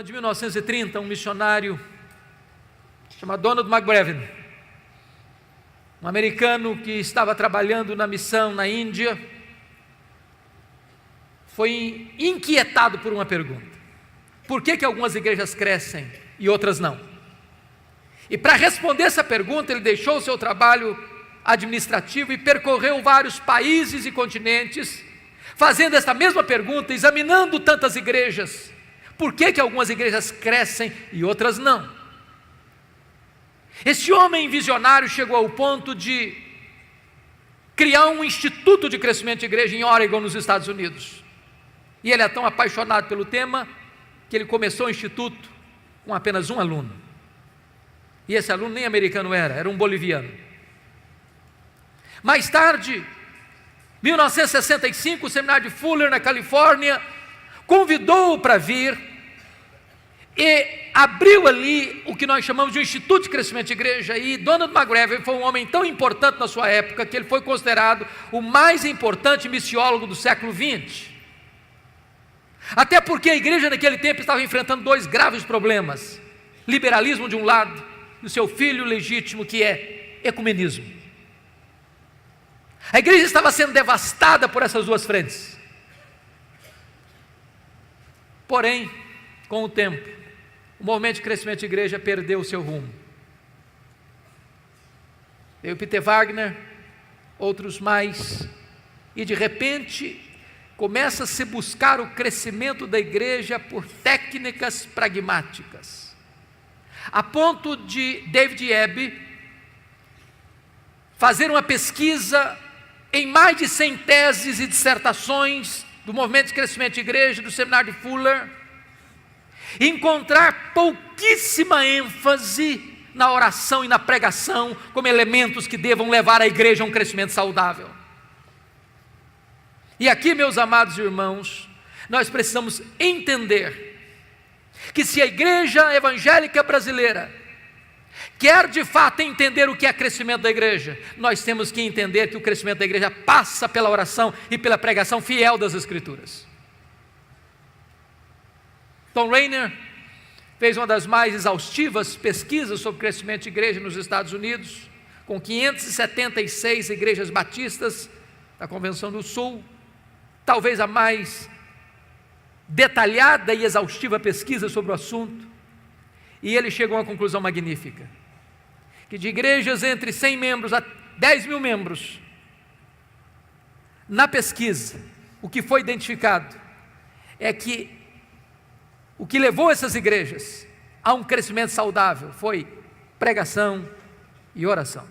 ano de 1930, um missionário chamado Donald McBrevin, um americano que estava trabalhando na missão na Índia, foi inquietado por uma pergunta: por que algumas igrejas crescem e outras não? E para responder essa pergunta, ele deixou o seu trabalho administrativo e percorreu vários países e continentes, fazendo essa mesma pergunta, examinando tantas igrejas. Por que algumas igrejas crescem e outras não? Este homem visionário chegou ao ponto de criar um instituto de crescimento de igreja em Oregon, nos Estados Unidos. E ele é tão apaixonado pelo tema que ele começou o instituto com apenas um aluno. E esse aluno nem americano era um boliviano. Mais tarde, 1965, o seminário de Fuller, na Califórnia, convidou-o para vir e abriu ali o que nós chamamos de um Instituto de Crescimento de Igreja. E Donald McBrevin foi um homem tão importante na sua época que ele foi considerado o mais importante missiólogo do século XX. Até porque a igreja naquele tempo estava enfrentando dois graves problemas: liberalismo de um lado e o seu filho legítimo, que é ecumenismo. A igreja estava sendo devastada por essas duas frentes. Porém, com o tempo, o movimento de crescimento de igreja perdeu o seu rumo. Veio Peter Wagner, outros mais, e de repente começa a se buscar o crescimento da igreja por técnicas pragmáticas, a ponto de David Ebb fazer uma pesquisa em mais de 100 teses e dissertações do movimento de crescimento de igreja, do seminário de Fuller, e encontrar pouquíssima ênfase na oração e na pregação como elementos que devam levar a igreja a um crescimento saudável. E aqui, meus amados irmãos, nós precisamos entender que se a igreja evangélica brasileira quer de fato entender o que é crescimento da igreja, nós temos que entender que o crescimento da igreja passa pela oração e pela pregação fiel das Escrituras. Tom Rainer fez uma das mais exaustivas pesquisas sobre crescimento de igreja nos Estados Unidos, com 576 igrejas batistas da Convenção do Sul, talvez a mais detalhada e exaustiva pesquisa sobre o assunto, e ele chegou a uma conclusão magnífica: que de igrejas entre 100 membros a 10 mil membros, na pesquisa, o que foi identificado é que o que levou essas igrejas a um crescimento saudável foi pregação e oração.